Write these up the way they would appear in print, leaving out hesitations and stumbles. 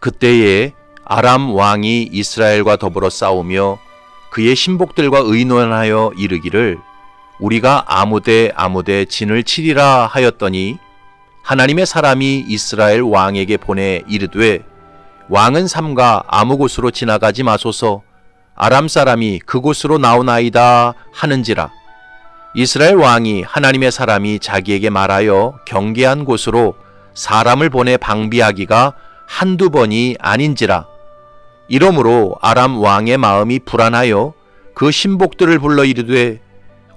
그때에 아람 왕이 이스라엘과 더불어 싸우며 그의 신복들과 의논하여 이르기를 우리가 아무데 진을 치리라 하였더니 하나님의 사람이 이스라엘 왕에게 보내 이르되 왕은 삼가 아무 곳으로 지나가지 마소서 아람 사람이 그곳으로 나오나이다 하는지라. 이스라엘 왕이 하나님의 사람이 자기에게 말하여 경계한 곳으로 사람을 보내 방비하기가 한두 번이 아닌지라. 이러므로 아람 왕의 마음이 불안하여 그 신복들을 불러 이르되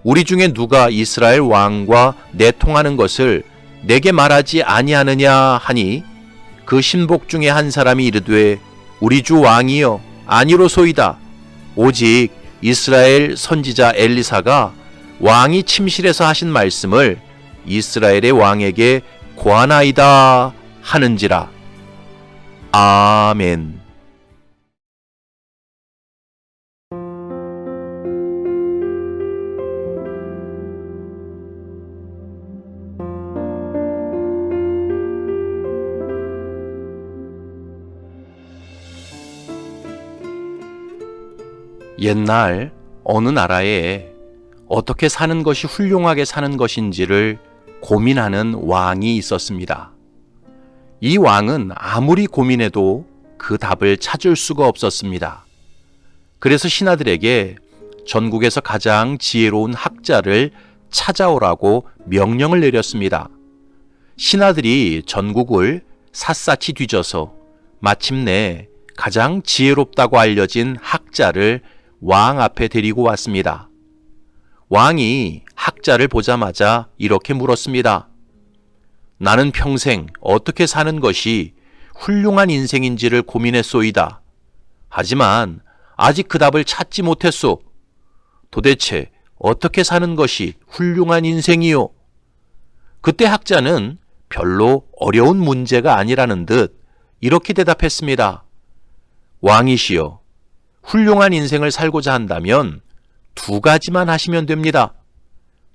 우리 중에 누가 이스라엘 왕과 내통하는 것을 내게 말하지 아니하느냐 하니 그 신복 중에 한 사람이 이르되 우리 주 왕이여 아니로소이다. 오직 이스라엘 선지자 엘리사가 왕이 침실에서 하신 말씀을 이스라엘의 왕에게 고하나이다 하는지라. 아멘. 옛날 어느 나라에 어떻게 사는 것이 훌륭하게 사는 것인지를 고민하는 왕이 있었습니다. 이 왕은 아무리 고민해도 그 답을 찾을 수가 없었습니다. 그래서 신하들에게 전국에서 가장 지혜로운 학자를 찾아오라고 명령을 내렸습니다. 신하들이 전국을 샅샅이 뒤져서 마침내 가장 지혜롭다고 알려진 학자를 왕 앞에 데리고 왔습니다. 왕이 학자를 보자마자 이렇게 물었습니다. 나는 평생 어떻게 사는 것이 훌륭한 인생인지를 고민했소이다. 하지만 아직 그 답을 찾지 못했소. 도대체 어떻게 사는 것이 훌륭한 인생이요? 그때 학자는 별로 어려운 문제가 아니라는 듯 이렇게 대답했습니다. 왕이시여, 훌륭한 인생을 살고자 한다면 두 가지만 하시면 됩니다.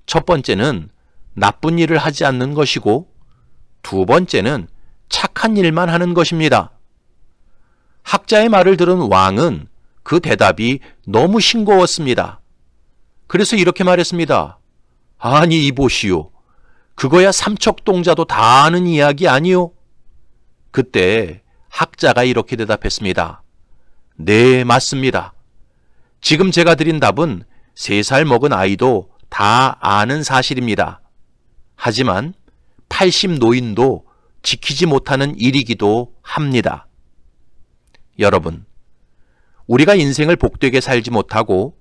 첫 번째는 나쁜 일을 하지 않는 것이고 두 번째는 착한 일만 하는 것입니다. 학자의 말을 들은 왕은 그 대답이 너무 싱거웠습니다. 그래서 이렇게 말했습니다. 아니 이보시오. 그거야 삼척동자도 다 아는 이야기 아니오? 그때 학자가 이렇게 대답했습니다. 네, 맞습니다. 지금 제가 드린 답은 3살 먹은 아이도 다 아는 사실입니다. 하지만 80 노인도 지키지 못하는 일이기도 합니다. 여러분, 우리가 인생을 복되게 살지 못하고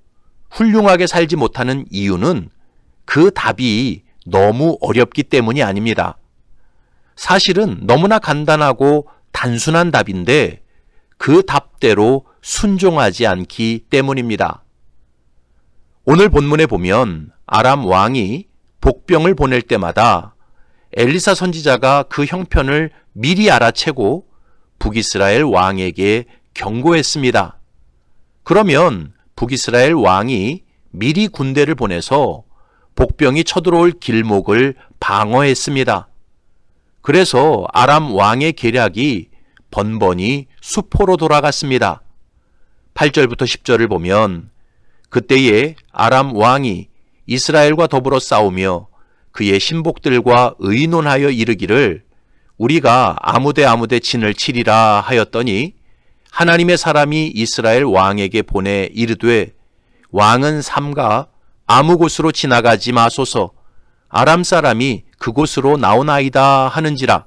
훌륭하게 살지 못하는 이유는 그 답이 너무 어렵기 때문이 아닙니다. 사실은 너무나 간단하고 단순한 답인데 그 답대로 순종하지 않기 때문입니다. 오늘 본문에 보면 아람 왕이 복병을 보낼 때마다 엘리사 선지자가 그 형편을 미리 알아채고 북이스라엘 왕에게 경고했습니다. 그러면 북이스라엘 왕이 미리 군대를 보내서 복병이 쳐들어올 길목을 방어했습니다. 그래서 아람 왕의 계략이 번번이 수포로 돌아갔습니다. 8절부터 10절을 보면 그때에 아람 왕이 이스라엘과 더불어 싸우며 그의 신복들과 의논하여 이르기를 우리가 아무데 진을 치리라 하였더니 하나님의 사람이 이스라엘 왕에게 보내 이르되 왕은 삼가 아무 곳으로 지나가지 마소서 아람 사람이 그곳으로 나오나이다 하는지라.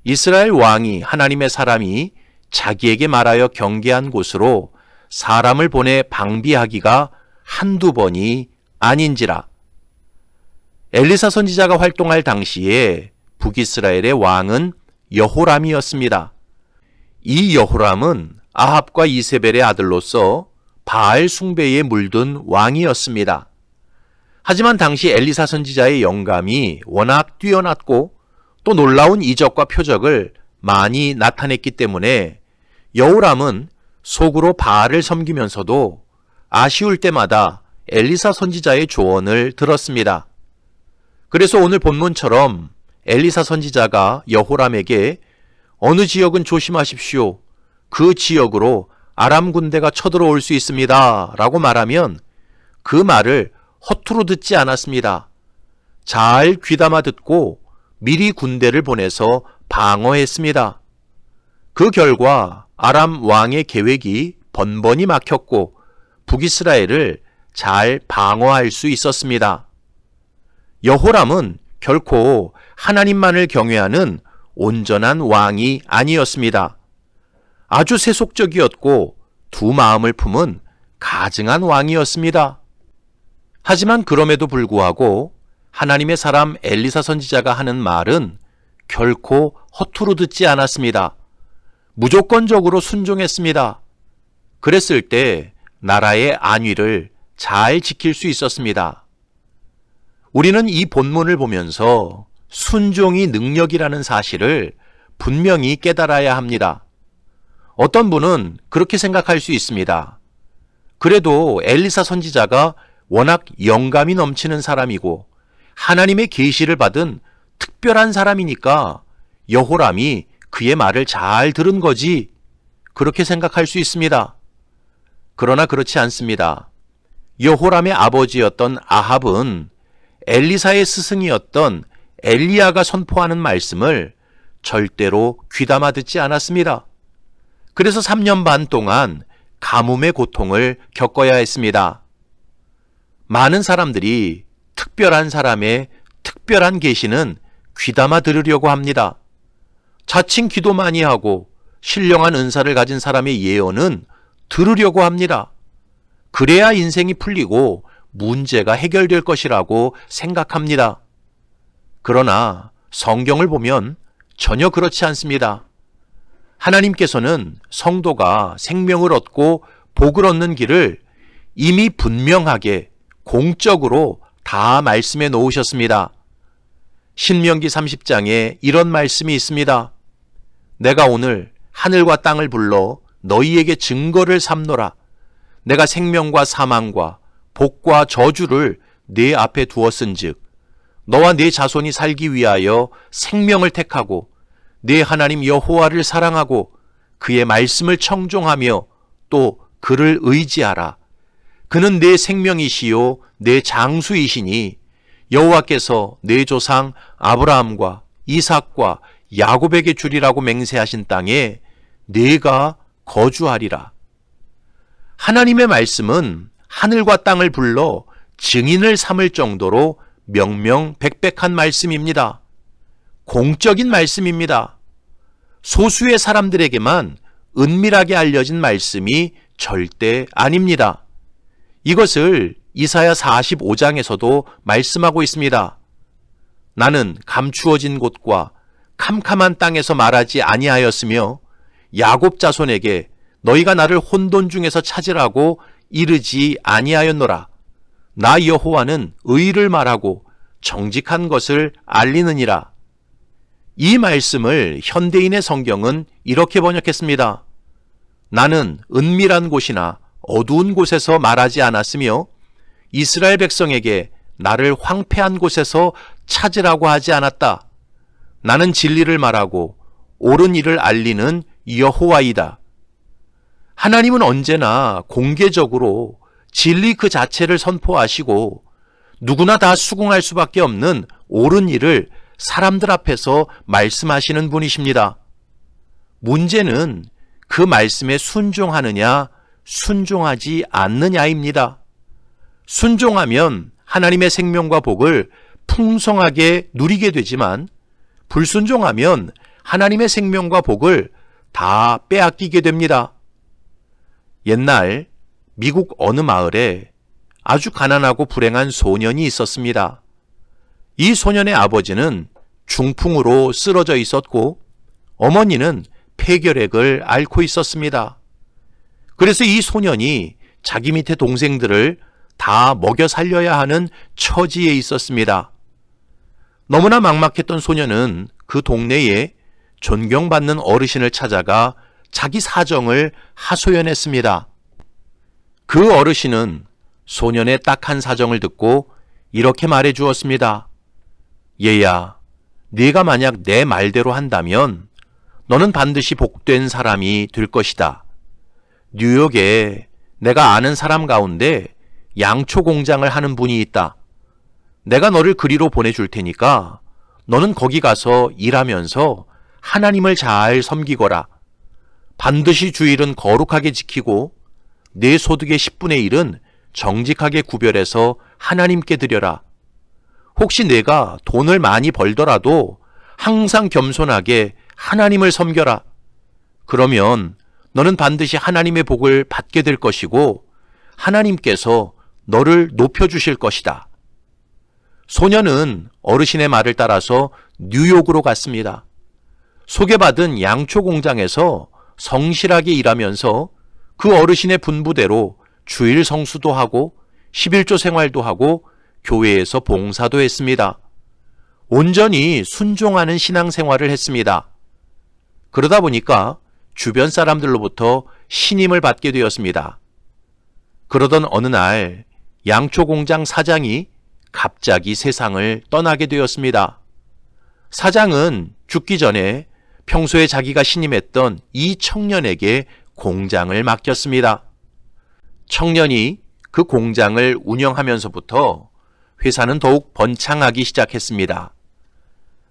이스라엘 왕이 하나님의 사람이 자기에게 말하여 경계한 곳으로 사람을 보내 방비하기가 한두 번이 아닌지라. 엘리사 선지자가 활동할 당시에 북이스라엘의 왕은 여호람이었습니다. 이 여호람은 아합과 이세벨의 아들로서 바알 숭배에 물든 왕이었습니다. 하지만 당시 엘리사 선지자의 영감이 워낙 뛰어났고 또 놀라운 이적과 표적을 많이 나타냈기 때문에 여호람은 속으로 바알을 섬기면서도 아쉬울 때마다 엘리사 선지자의 조언을 들었습니다. 그래서 오늘 본문처럼 엘리사 선지자가 여호람에게 어느 지역은 조심하십시오. 그 지역으로 아람 군대가 쳐들어올 수 있습니다. 라고 말하면 그 말을 허투루 듣지 않았습니다. 잘 귀담아 듣고 미리 군대를 보내서 방어했습니다. 그 결과 아람 왕의 계획이 번번이 막혔고 북이스라엘을 잘 방어할 수 있었습니다. 여호람은 결코 하나님만을 경외하는 온전한 왕이 아니었습니다. 아주 세속적이었고 두 마음을 품은 가증한 왕이었습니다. 하지만 그럼에도 불구하고 하나님의 사람 엘리사 선지자가 하는 말은 결코 허투루 듣지 않았습니다. 무조건적으로 순종했습니다. 그랬을 때 나라의 안위를 잘 지킬 수 있었습니다. 우리는 이 본문을 보면서 순종이 능력이라는 사실을 분명히 깨달아야 합니다. 어떤 분은 그렇게 생각할 수 있습니다. 그래도 엘리사 선지자가 워낙 영감이 넘치는 사람이고 하나님의 계시를 받은 특별한 사람이니까 여호람이 그의 말을 잘 들은 거지, 그렇게 생각할 수 있습니다. 그러나 그렇지 않습니다. 여호람의 아버지였던 아합은 엘리사의 스승이었던 엘리야가 선포하는 말씀을 절대로 귀담아 듣지 않았습니다. 그래서 3년 반 동안 가뭄의 고통을 겪어야 했습니다. 많은 사람들이 특별한 사람의 특별한 계시는 귀담아 들으려고 합니다. 자칭 기도 많이 하고 신령한 은사를 가진 사람의 예언은 들으려고 합니다. 그래야 인생이 풀리고 문제가 해결될 것이라고 생각합니다. 그러나 성경을 보면 전혀 그렇지 않습니다. 하나님께서는 성도가 생명을 얻고 복을 얻는 길을 이미 분명하게 공적으로 다 말씀해 놓으셨습니다. 신명기 30장에 이런 말씀이 있습니다. 내가 오늘 하늘과 땅을 불러 너희에게 증거를 삼노라. 내가 생명과 사망과 복과 저주를 네 앞에 두었은즉 너와 네 자손이 살기 위하여 생명을 택하고 네 하나님 여호와를 사랑하고 그의 말씀을 청종하며 또 그를 의지하라. 그는 내 생명이시요 내 장수이시니 여호와께서 내 조상 아브라함과 이삭과 야곱에게 주리라고 맹세하신 땅에 네가 거주하리라. 하나님의 말씀은 하늘과 땅을 불러 증인을 삼을 정도로 명명백백한 말씀입니다. 공적인 말씀입니다. 소수의 사람들에게만 은밀하게 알려진 말씀이 절대 아닙니다. 이것을 이사야 45장에서도 말씀하고 있습니다. 나는 감추어진 곳과 캄캄한 땅에서 말하지 아니하였으며 야곱 자손에게 너희가 나를 혼돈 중에서 찾으라고 이르지 아니하였노라. 나 여호와는 의를 말하고 정직한 것을 알리느니라. 이 말씀을 현대인의 성경은 이렇게 번역했습니다. 나는 은밀한 곳이나 어두운 곳에서 말하지 않았으며 이스라엘 백성에게 나를 황폐한 곳에서 찾으라고 하지 않았다. 나는 진리를 말하고 옳은 일을 알리는 여호와이다. 하나님은 언제나 공개적으로 진리 그 자체를 선포하시고 누구나 다 수긍할 수밖에 없는 옳은 일을 사람들 앞에서 말씀하시는 분이십니다. 문제는 그 말씀에 순종하느냐 순종하지 않느냐입니다. 순종하면 하나님의 생명과 복을 풍성하게 누리게 되지만 불순종하면 하나님의 생명과 복을 다 빼앗기게 됩니다. 옛날 미국 어느 마을에 아주 가난하고 불행한 소년이 있었습니다. 이 소년의 아버지는 중풍으로 쓰러져 있었고 어머니는 폐결핵을 앓고 있었습니다. 그래서 이 소년이 자기 밑에 동생들을 다 먹여 살려야 하는 처지에 있었습니다. 너무나 막막했던 소년은 그 동네에 존경받는 어르신을 찾아가 자기 사정을 하소연했습니다. 그 어르신은 소년의 딱한 사정을 듣고 이렇게 말해 주었습니다. 얘야, 네가 만약 내 말대로 한다면 너는 반드시 복된 사람이 될 것이다. 뉴욕에 내가 아는 사람 가운데 양초 공장을 하는 분이 있다. 내가 너를 그리로 보내줄 테니까 너는 거기 가서 일하면서 하나님을 잘 섬기거라. 반드시 주일은 거룩하게 지키고 내 소득의 10분의 1은 정직하게 구별해서 하나님께 드려라. 혹시 내가 돈을 많이 벌더라도 항상 겸손하게 하나님을 섬겨라. 그러면 너는 반드시 하나님의 복을 받게 될 것이고 하나님께서 너를 높여주실 것이다. 소녀는 어르신의 말을 따라서 뉴욕으로 갔습니다. 소개받은 양초 공장에서 성실하게 일하면서 그 어르신의 분부대로 주일 성수도 하고 11조 생활도 하고 교회에서 봉사도 했습니다. 온전히 순종하는 신앙생활을 했습니다. 그러다 보니까 주변 사람들로부터 신임을 받게 되었습니다. 그러던 어느 날 양초 공장 사장이 갑자기 세상을 떠나게 되었습니다. 사장은 죽기 전에 평소에 자기가 신임했던 이 청년에게 공장을 맡겼습니다. 청년이 그 공장을 운영하면서부터 회사는 더욱 번창하기 시작했습니다.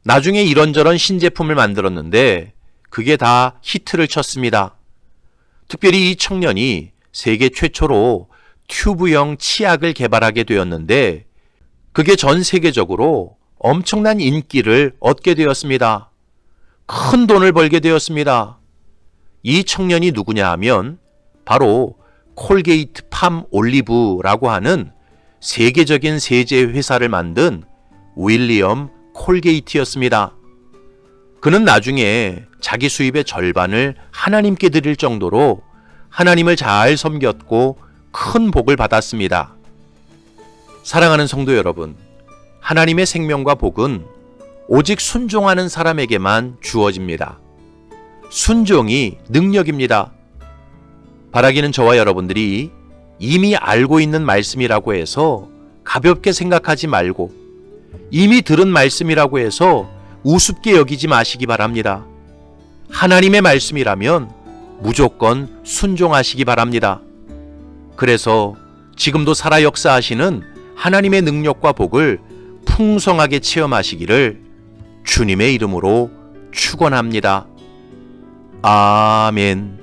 나중에 이런저런 신제품을 만들었는데 그게 다 히트를 쳤습니다. 특별히 이 청년이 세계 최초로 튜브형 치약을 개발하게 되었는데 그게 전 세계적으로 엄청난 인기를 얻게 되었습니다. 큰 돈을 벌게 되었습니다. 이 청년이 누구냐 하면 바로 콜게이트 팜 올리브라고 하는 세계적인 세제 회사를 만든 윌리엄 콜게이트였습니다. 그는 나중에 자기 수입의 절반을 하나님께 드릴 정도로 하나님을 잘 섬겼고 큰 복을 받았습니다. 사랑하는 성도 여러분, 하나님의 생명과 복은 오직 순종하는 사람에게만 주어집니다. 순종이 능력입니다. 바라기는 저와 여러분들이 이미 알고 있는 말씀이라고 해서 가볍게 생각하지 말고 이미 들은 말씀이라고 해서 우습게 여기지 마시기 바랍니다. 하나님의 말씀이라면 무조건 순종하시기 바랍니다. 그래서 지금도 살아 역사하시는 하나님의 능력과 복을 풍성하게 체험하시기를 주님의 이름으로 축원합니다. 아멘.